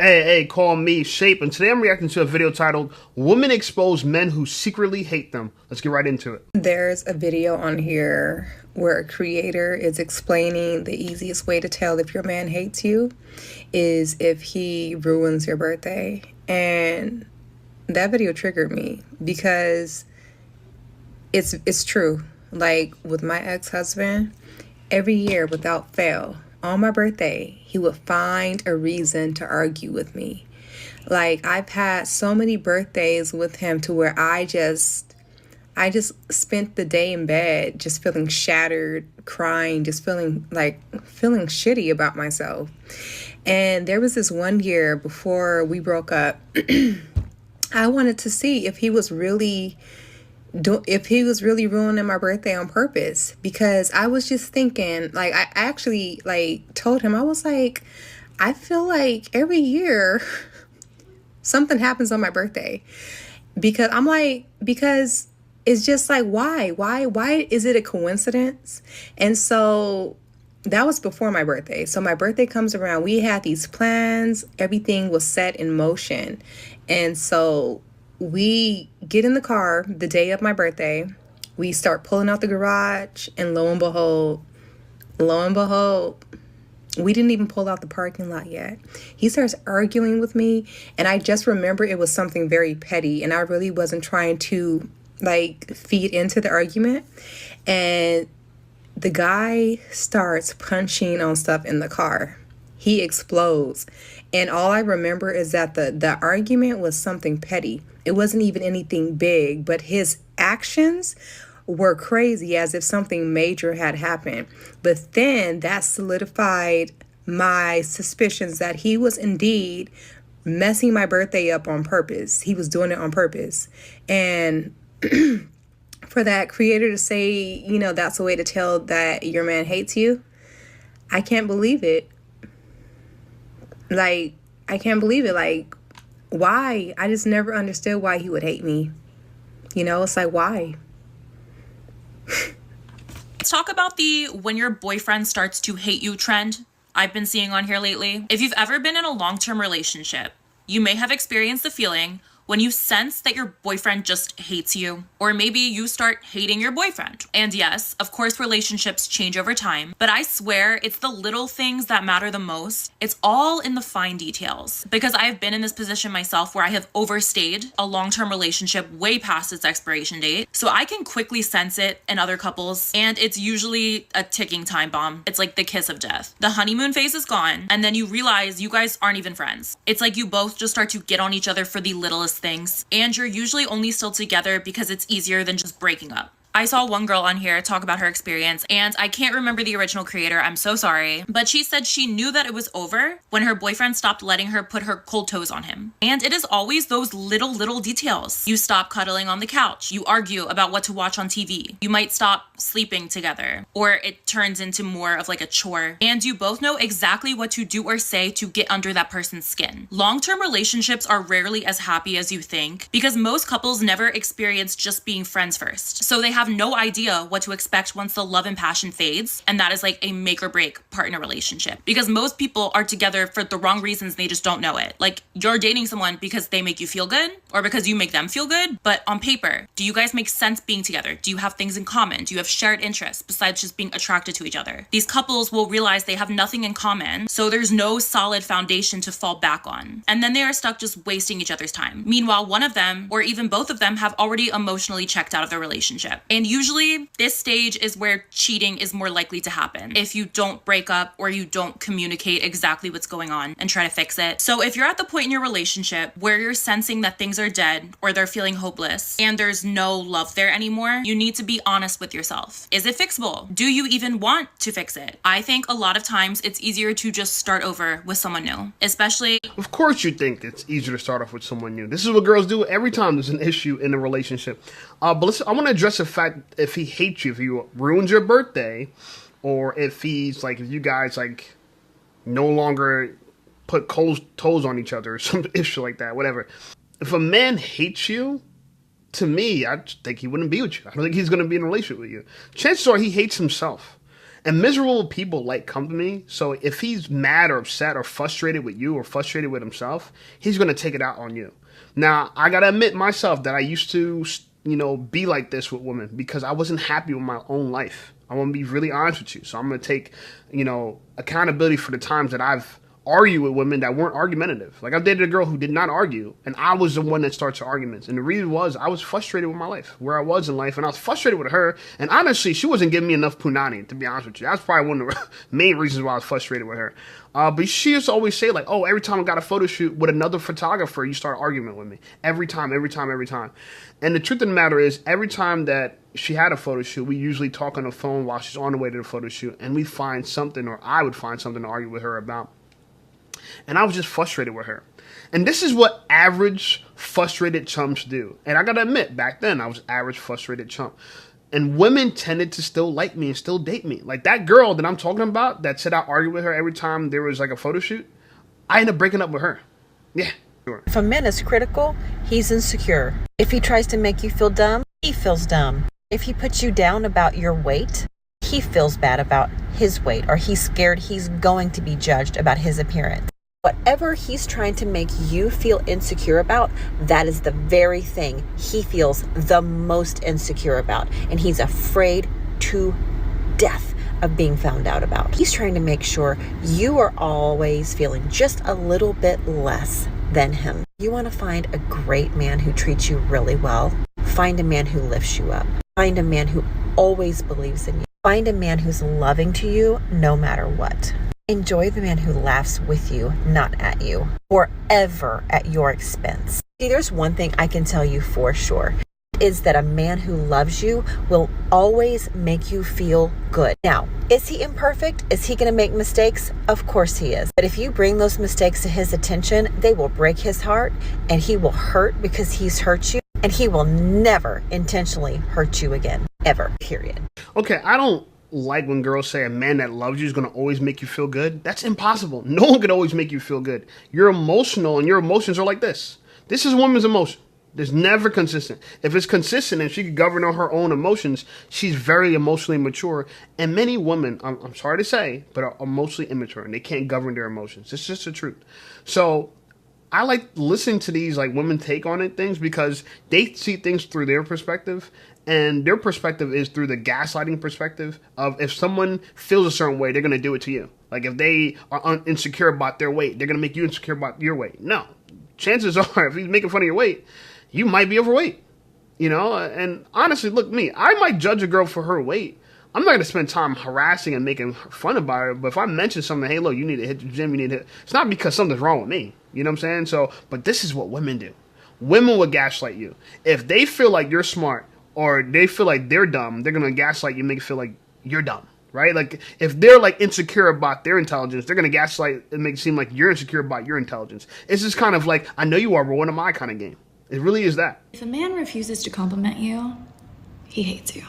Hey, call me Shape, and today I'm reacting to a video titled Women Expose Men Who Secretly Hate Them. Let's get right into it. There's a video on here where a creator is explaining the easiest way to tell if your man hates you is if he ruins your birthday. And that video triggered me because it's true. Like with my ex-husband, every year without fail, on my birthday, he would find a reason to argue with me. Like I've had so many birthdays with him to where I just spent the day in bed just feeling shattered, crying, just feeling shitty about myself. And there was this one year before we broke up, I wanted to see if he was really ruining my birthday on purpose, because I was just thinking, like, I actually told him, I was like, I feel like every year something happens on my birthday, because it's just like, why is it a coincidence? And so that was before my birthday. So my birthday comes around, we had these plans, everything was set in motion. And so we get in the car the day of my birthday. We start pulling out the garage, and lo and behold, we didn't even pull out the parking lot yet. He starts arguing with me, and I just remember it was something very petty, and I really wasn't trying to feed into the argument. And the guy starts punching on stuff in the car. He explodes. And all I remember is that the argument was something petty. It wasn't even anything big, but his actions were crazy, as if something major had happened. But then that solidified my suspicions that he was indeed messing my birthday up on purpose. He was doing it on purpose. And for that creator to say, that's a way to tell that your man hates you, I can't believe it. I can't believe it. Why? I just never understood why he would hate me. It's like, why? Let's talk about the when your boyfriend starts to hate you trend I've been seeing on here lately. If you've ever been in a long-term relationship, you may have experienced the feeling when you sense that your boyfriend just hates you, or maybe you start hating your boyfriend. And yes, of course, relationships change over time, but I swear it's the little things that matter the most. It's all in the fine details, because I've been in this position myself where I have overstayed a long-term relationship way past its expiration date. So I can quickly sense it in other couples, and it's usually a ticking time bomb. It's like the kiss of death. The honeymoon phase is gone, and then you realize you guys aren't even friends. It's like you both just start to get on each other for the littlest things, and you're usually only still together because it's easier than just breaking up. I saw one girl on here talk about her experience, and I can't remember the original creator, I'm so sorry, but she said she knew that it was over when her boyfriend stopped letting her put her cold toes on him. And it is always those little details. You stop cuddling on the couch, you argue about what to watch on TV, you might stop sleeping together, or it turns into more of like a chore, and you both know exactly what to do or say to get under that person's skin. Long-term relationships are rarely as happy as you think, because most couples never experience just being friends first. So they have no idea what to expect once the love and passion fades, and that is like a make or break part in a relationship, because most people are together for the wrong reasons, they just don't know it. Like, you're dating someone because they make you feel good, or because you make them feel good, but on paper, do you guys make sense being together? Do you have things in common? Do you have shared interests besides just being attracted to each other? These couples will realize they have nothing in common, so there's no solid foundation to fall back on, and then they are stuck just wasting each other's time. Meanwhile, one of them, or even both of them, have already emotionally checked out of their relationship. And usually this stage is where cheating is more likely to happen if you don't break up or you don't communicate exactly what's going on and try to fix it. So if you're at the point in your relationship where you're sensing that things are dead or they're feeling hopeless and there's no love there anymore, you need to be honest with yourself. Is it fixable? Do you even want to fix it? I think a lot of times it's easier to just start over with someone new, especially... Of course you think it's easier to start off with someone new. This is what girls do every time there's an issue in a relationship. But listen, I want to address the fact if he hates you, if he ruins your birthday, or if he's like, if you guys like no longer put cold toes on each other or some issue like that, whatever. If a man hates you, to me, I think he wouldn't be with you. I don't think he's going to be in a relationship with you. Chances are he hates himself. And miserable people like company. So if he's mad or upset or frustrated with you or frustrated with himself, he's going to take it out on you. Now, I got to admit myself that I used to, be like this with women because I wasn't happy with my own life. I want to be really honest with you. So I'm going to take, accountability for the times that I've argued with women that weren't argumentative. Like I dated a girl who did not argue, and I was the one that starts arguments. And the reason was I was frustrated with my life, where I was in life, and I was frustrated with her. And honestly, she wasn't giving me enough punani, to be honest with you. That's probably one of the main reasons why I was frustrated with her. But she used to always say like, oh, every time I got a photo shoot with another photographer, you start arguing with me. Every time. And the truth of the matter is, every time that she had a photo shoot, we usually talk on the phone while she's on the way to the photo shoot, and we find something, or I would find something to argue with her about. And I was just frustrated with her. And this is what average frustrated chumps do. And I gotta admit, back then I was average frustrated chump. And women tended to still like me and still date me. Like that girl that I'm talking about that said I argued with her every time there was like a photo shoot, I ended up breaking up with her. Yeah, sure. If a man is critical, he's insecure. If he tries to make you feel dumb, he feels dumb. If he puts you down about your weight, he feels bad about his weight, or he's scared he's going to be judged about his appearance. Whatever he's trying to make you feel insecure about, that is the very thing he feels the most insecure about. And he's afraid to death of being found out about. He's trying to make sure you are always feeling just a little bit less than him. You want to find a great man who treats you really well. Find a man who lifts you up. Find a man who always believes in you. Find a man who's loving to you no matter what. Enjoy the man who laughs with you, not at you, or ever at your expense. See, there's one thing I can tell you for sure, is that a man who loves you will always make you feel good. Now, is he imperfect? Is he going to make mistakes? Of course he is. But if you bring those mistakes to his attention, they will break his heart, and he will hurt because he's hurt you, and he will never intentionally hurt you again. Ever. Period. Okay, I don't like when girls say a man that loves you is going to always make you feel good. That's impossible. No one can always make you feel good. You're emotional, and your emotions are like this. This is a woman's emotion. It's never consistent. If it's consistent and she can govern her own emotions, she's very emotionally mature. And many women, I'm sorry to say, but are emotionally immature, and they can't govern their emotions. It's just the truth. So I like listening to these like women take on it things because they see things through their perspective. And their perspective is through the gaslighting perspective of if someone feels a certain way, they're going to do it to you. Like if they are insecure about their weight, they're going to make you insecure about your weight. No. Chances are, if he's making fun of your weight, you might be overweight. And honestly, look, I might judge a girl for her weight. I'm not going to spend time harassing and making fun about her. But if I mention something, hey, look, you need to hit the gym, it's not because something's wrong with me. You know what I'm saying? So, but this is what women do. Women will gaslight you. If they feel like you're smart, or they feel like they're dumb, they're going to gaslight you and make you feel like you're dumb, right? Like, if they're, like, insecure about their intelligence, they're going to gaslight and make it seem like you're insecure about your intelligence. It's just kind of like, I know you are, but what am I kind of game. It really is that. If a man refuses to compliment you, he hates you.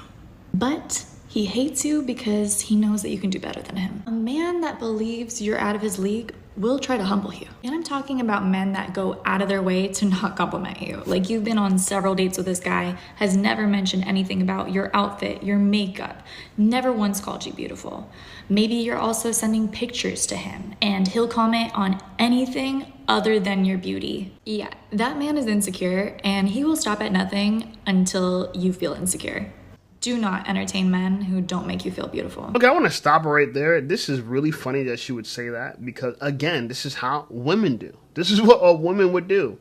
But he hates you because he knows that you can do better than him. A man that believes you're out of his league will try to humble you. And I'm talking about men that go out of their way to not compliment you. Like, you've been on several dates with this guy, has never mentioned anything about your outfit, your makeup, never once called you beautiful. Maybe you're also sending pictures to him and he'll comment on anything other than your beauty. Yeah, that man is insecure and he will stop at nothing until you feel insecure. Do not entertain men who don't make you feel beautiful. Okay, I want to stop right there. This is really funny that she would say that because, again, this is how women do. This is what a woman would do.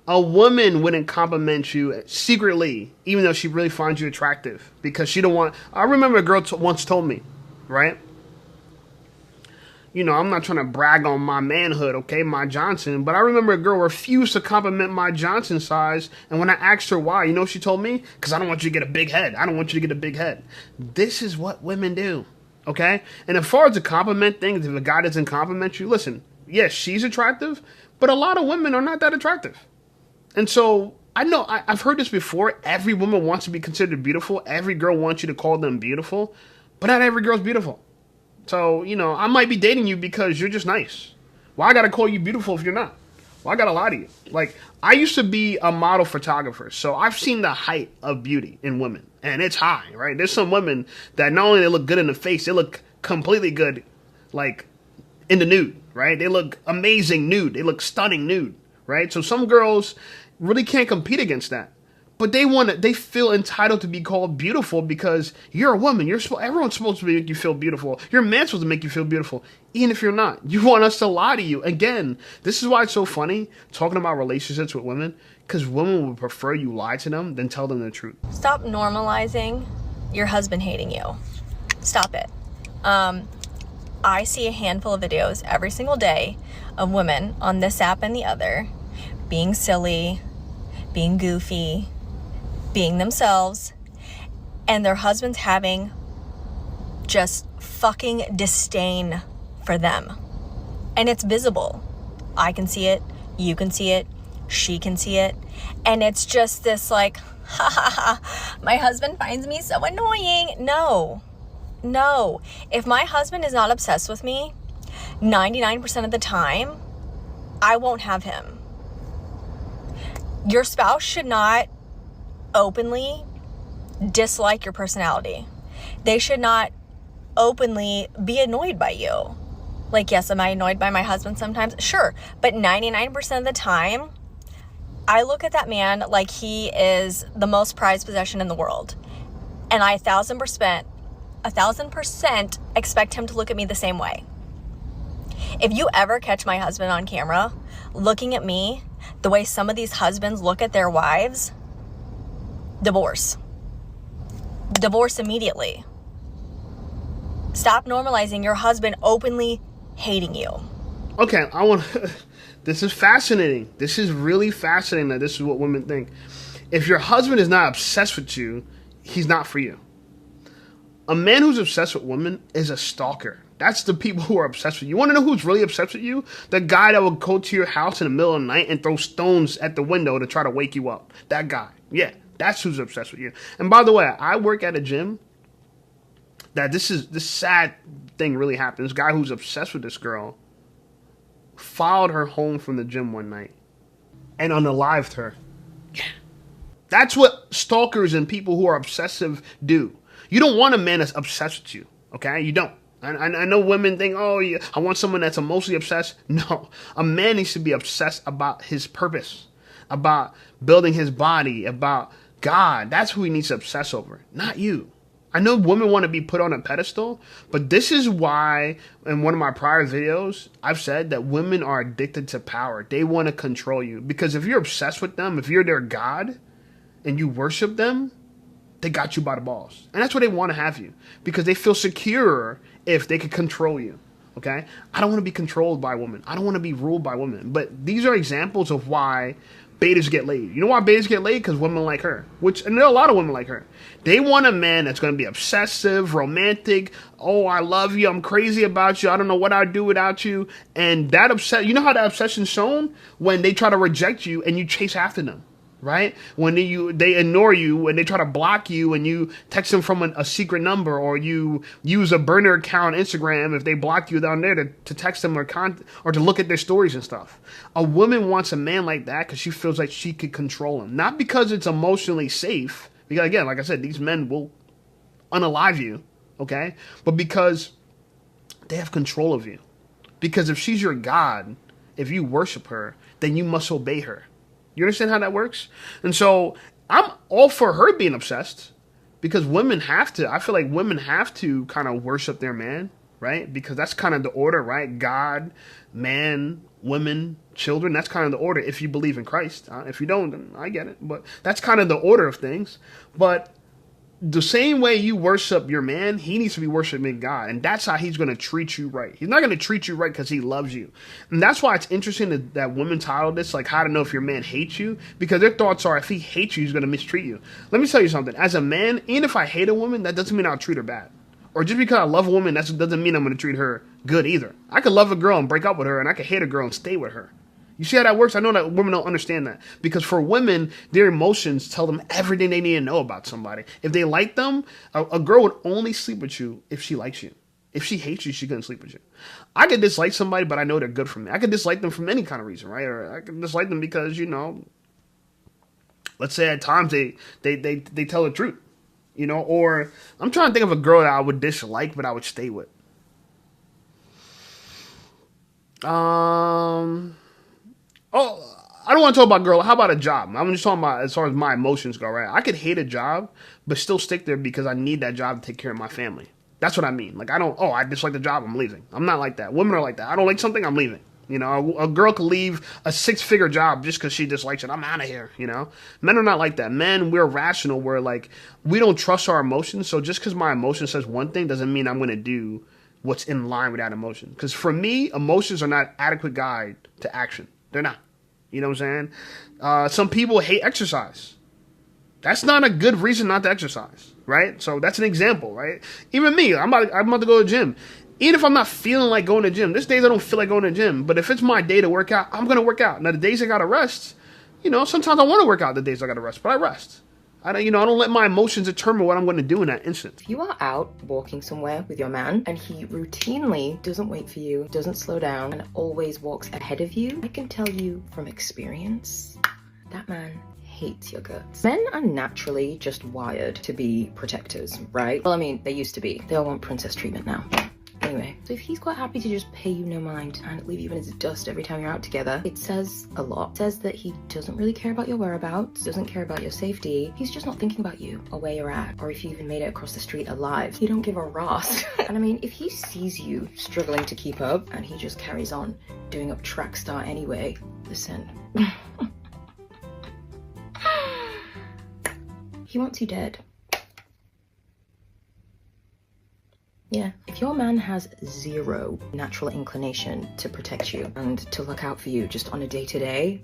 A woman wouldn't compliment you secretly, even though she really finds you attractive, because she don't want... I remember a girl once told me, right? I'm not trying to brag on my manhood, okay, my Johnson, but I remember a girl refused to compliment my Johnson size, and when I asked her why, you know what she told me? Because I don't want you to get a big head. I don't want you to get a big head. This is what women do, okay? And as far as the compliment thing, if a guy doesn't compliment you, listen, yes, she's attractive, but a lot of women are not that attractive. And so, I know, I've heard this before, every woman wants to be considered beautiful, every girl wants you to call them beautiful, but not every girl's beautiful. So, I might be dating you because you're just nice. Why I gotta call you beautiful if you're not? Well, I gotta lie to you. Like, I used to be a model photographer, so I've seen the height of beauty in women, and it's high, right? There's some women that not only they look good in the face, they look completely good, like, in the nude, right? They look amazing nude. They look stunning nude, right? So some girls really can't compete against that. But they feel entitled to be called beautiful because you're a woman. Everyone's supposed to make you feel beautiful. Your man's supposed to make you feel beautiful, even if you're not. You want us to lie to you. Again, this is why it's so funny talking about relationships with women, because women would prefer you lie to them than tell them the truth. Stop normalizing your husband hating you. Stop it. I see a handful of videos every single day of women on this app and the other being silly, being goofy, being themselves, and their husbands having just fucking disdain for them. And it's visible. I can see it, you can see it, she can see it, and it's just this like, ha ha ha, my husband finds me so annoying. No. If my husband is not obsessed with me, 99% of the time, I won't have him. Your spouse should not openly dislike your personality. They should not openly be annoyed by you. Like, yes, am I annoyed by my husband sometimes? Sure. But 99% of the time, I look at that man like he is the most prized possession in the world. And I 1,000% expect him to look at me the same way. If you ever catch my husband on camera looking at me the way some of these husbands look at their wives, divorce immediately. Stop normalizing your husband openly hating you. Okay, this is fascinating. This is really fascinating that this is what women think. If your husband is not obsessed with you, he's not for you. A man who's obsessed with women is a stalker. That's the people who are obsessed with you. You want to know who's really obsessed with you? The guy that will go to your house in the middle of the night and throw stones at the window to try to wake you up. That guy. Yeah, that's who's obsessed with you. And by the way, I work at a gym that this sad thing really happened. This guy who's obsessed with this girl followed her home from the gym one night and unalived her. Yeah. That's what stalkers and people who are obsessive do. You don't want a man that's obsessed with you, okay? You don't. I know women think, oh, yeah, I want someone that's emotionally obsessed. No, a man needs to be obsessed about his purpose, about building his body, about God. That's who he needs to obsess over, not you. I know women want to be put on a pedestal, but this is why in one of my prior videos, I've said that women are addicted to power. They want to control you because if you're obsessed with them, if you're their God and you worship them, they got you by the balls. And that's why they want to have you because they feel secure if they could control you. Okay? I don't want to be controlled by women. I don't want to be ruled by women. But these are examples of why betas get laid. You know why betas get laid? Because women like her. And there are a lot of women like her. They want a man that's going to be obsessive, romantic. Oh, I love you. I'm crazy about you. I don't know what I'd do without you. And that you know how that obsession's shown? When they try to reject you and you chase after them. Right? When they ignore you and they try to block you and you text them from a secret number or you use a burner account on Instagram if they block you down there to text them or to look at their stories and stuff. A woman wants a man like that because she feels like she could control him. Not because it's emotionally safe. Because again, like I said, these men will unalive you. Okay? But because they have control of you. Because if she's your God, if you worship her, then you must obey her. You understand how that works? And so I'm all for her being obsessed because women have to. I feel like women have to kind of worship their man, right? Because that's kind of the order, right? God, man, women, children. That's kind of the order if you believe in Christ. If you don't, then I get it. But that's kind of the order of things. But the same way you worship your man, he needs to be worshiping God. And that's how he's going to treat you right. He's not going to treat you right because he loves you. And that's why it's interesting that women titled this, like, how to know if your man hates you. Because their thoughts are, if he hates you, he's going to mistreat you. Let me tell you something. As a man, even if I hate a woman, that doesn't mean I'll treat her bad. Or just because I love a woman, that doesn't mean I'm going to treat her good either. I could love a girl and break up with her, and I could hate a girl and stay with her. You see how that works? I know that women don't understand that. Because for women, their emotions tell them everything they need to know about somebody. If they like them, a girl would only sleep with you if she likes you. If she hates you, she's gonna sleep with you. I could dislike somebody, but I know they're good for me. I could dislike them from any kind of reason, right? Or I could dislike them because, let's say at times they tell the truth, Or I'm trying to think of a girl that I would dislike, but I would stay with. I don't want to talk about girl. How about a job? I'm just talking about as far as my emotions go, right? I could hate a job, but still stick there because I need that job to take care of my family. That's what I mean. Like, I dislike the job, I'm leaving. I'm not like that. Women are like that. I don't like something, I'm leaving. A girl could leave a 6-figure job just because she dislikes it. I'm out of here, Men are not like that. Men, we're rational. We're like, we don't trust our emotions. So just because my emotion says one thing doesn't mean I'm going to do what's in line with that emotion. Because for me, emotions are not adequate guide to action. They're not. You know what I'm saying? Some people hate exercise. That's not a good reason not to exercise, right? So that's an example, right? Even me, I'm about to go to the gym. Even if I'm not feeling like going to the gym, there's days I don't feel like going to the gym. But if it's my day to work out, I'm going to work out. Now, the days I got to rest, sometimes I want to work out the days I got to rest, but I rest. I don't let my emotions determine what I'm going to do in that instant. If you are out walking somewhere with your man and he routinely doesn't wait for you, doesn't slow down, and always walks ahead of you, I can tell you from experience, that man hates your guts. Men are naturally just wired to be protectors, right? Well, I mean, they used to be. They all want princess treatment now. Anyway, so if he's quite happy to just pay you no mind and leave you in his dust every time you're out together, it says a lot. It says that he doesn't really care about your whereabouts, doesn't care about your safety. He's just not thinking about you or where you're at, or if you even made it across the street alive. You don't give a ras. And I mean, if he sees you struggling to keep up and he just carries on doing up track star anyway, listen. He wants you dead. Yeah, if your man has zero natural inclination to protect you and to look out for you just on a day-to-day,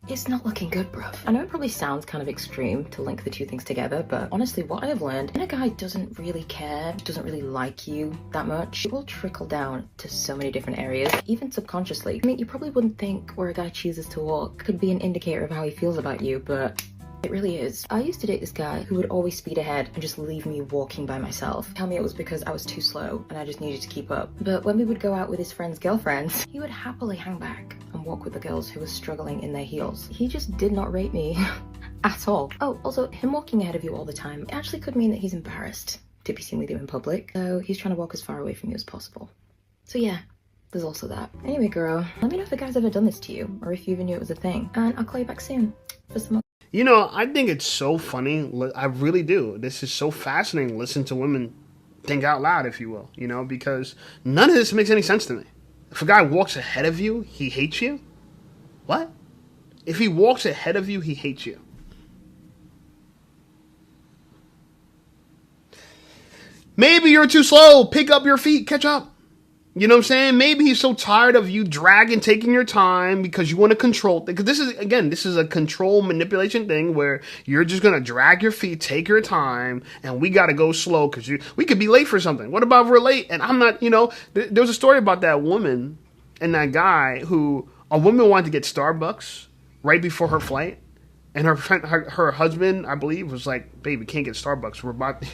it's not looking good, bruv. I know it probably sounds kind of extreme to link the two things together, but honestly, what I have learned, when a guy doesn't really care, doesn't really like you that much, it will trickle down to so many different areas, even subconsciously. I mean, you probably wouldn't think where a guy chooses to walk could be an indicator of how he feels about you, but it really is. I used to date this guy who would always speed ahead and just leave me walking by myself. Tell me it was because I was too slow and I just needed to keep up. But when we would go out with his friends' girlfriends, he would happily hang back and walk with the girls who were struggling in their heels. He just did not rate me at all. Oh, also, him walking ahead of you all the time actually could mean that he's embarrassed to be seen with you in public. So he's trying to walk as far away from you as possible. So yeah, there's also that. Anyway, girl, let me know if a guy's ever done this to you or if you even knew it was a thing. And I'll call you back soon for some more. I think it's so funny. I really do. This is so fascinating. Listen to women think out loud, if you will, because none of this makes any sense to me. If a guy walks ahead of you, he hates you? What? If he walks ahead of you, he hates you. Maybe you're too slow. Pick up your feet. Catch up. You know what I'm saying? Maybe he's so tired of you taking your time because you want to control. Because this is a control manipulation thing where you're just going to drag your feet, take your time, and we got to go slow because we could be late for something. What about if we're late? And I'm not, there was a story about that woman and that guy who, a woman wanted to get Starbucks right before her flight. And her husband, I believe, was like, babe, we can't get Starbucks. We're about,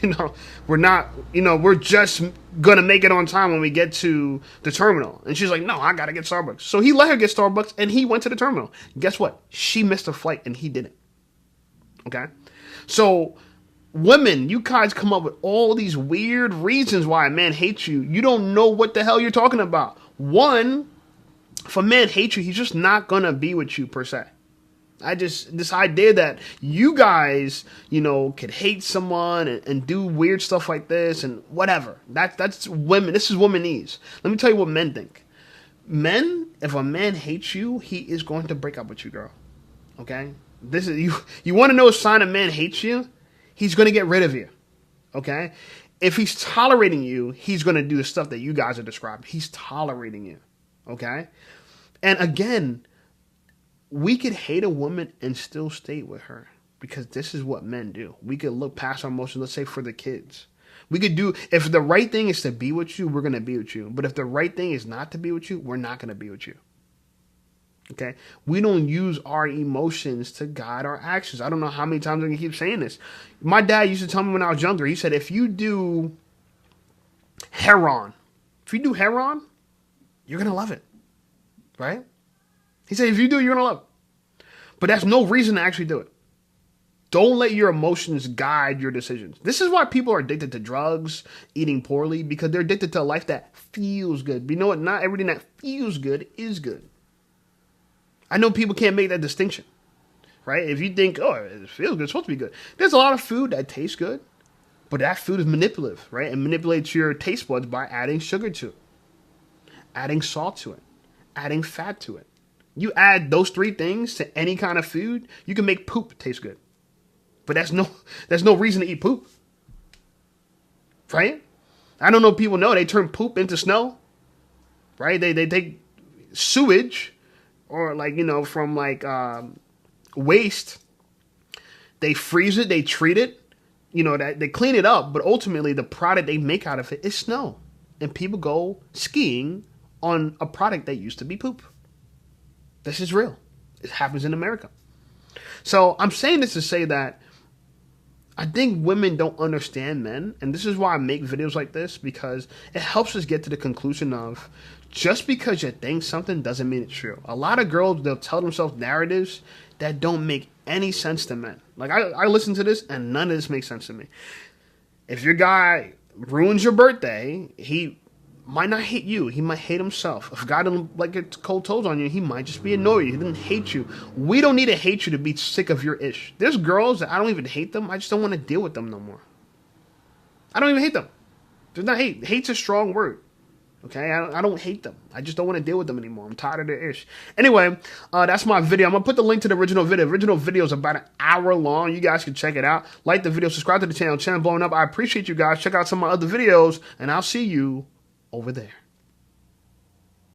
we're just going to make it on time when we get to the terminal. And she's like, no, I got to get Starbucks. So he let her get Starbucks and he went to the terminal. Guess what? She missed a flight and he didn't. Okay? So women, you guys come up with all these weird reasons why a man hates you. You don't know what the hell you're talking about. One, if a man hates you, he's just not going to be with you per se. This idea that you guys, could hate someone and do weird stuff like this and whatever. That's women. This is womanese. Let me tell you what men think. Men, if a man hates you, he is going to break up with you, girl. Okay? This is you want to know a sign a man hates you? He's going to get rid of you. Okay? If he's tolerating you, he's going to do the stuff that you guys are describing. He's tolerating you. Okay? And again, we could hate a woman and still stay with her because this is what men do. We could look past our emotions, let's say for the kids. We could do, if the right thing is to be with you, we're going to be with you. But if the right thing is not to be with you, we're not going to be with you. Okay? We don't use our emotions to guide our actions. I don't know how many times I can keep saying this. My dad used to tell me when I was younger, he said, if you do heroin If you do heroin, you're going to love it. Right? He said, if you do, you're going to love it. But that's no reason to actually do it. Don't let your emotions guide your decisions. This is why people are addicted to drugs, eating poorly, because they're addicted to a life that feels good. But you know what? Not everything that feels good is good. I know people can't make that distinction, right? If you think, oh, it feels good, it's supposed to be good. There's a lot of food that tastes good, but that food is manipulative, right? It manipulates your taste buds by adding sugar to it, adding salt to it, adding fat to it. You add those three things to any kind of food, you can make poop taste good. But there's no reason to eat poop, right? I don't know if people know they turn poop into snow, right? They take sewage or from waste. They freeze it, they treat it, that they clean it up, but ultimately the product they make out of it is snow. And people go skiing on a product that used to be poop. This is real. It happens in America. So I'm saying this to say that I think women don't understand men, and this is why I make videos like this, because it helps us get to the conclusion of just because you think something doesn't mean it's true. A lot of girls, they'll tell themselves narratives that don't make any sense to men. Like, I listen to this, and none of this makes sense to me. If your guy ruins your birthday, he might not hate you. He might hate himself. If God didn't get cold toes on you, he might just be annoyed. He didn't hate you. We don't need to hate you to be sick of your ish. There's girls that I don't even hate them. I just don't want to deal with them no more. I don't even hate them. There's not hate. Hate's a strong word. Okay? I don't hate them. I just don't want to deal with them anymore. I'm tired of their ish. Anyway, that's my video. I'm going to put the link to the original video. The original video is about an hour long. You guys can check it out. Like the video. Subscribe to the channel. Channel blowing up. I appreciate you guys. Check out some of my other videos. And I'll see you over there.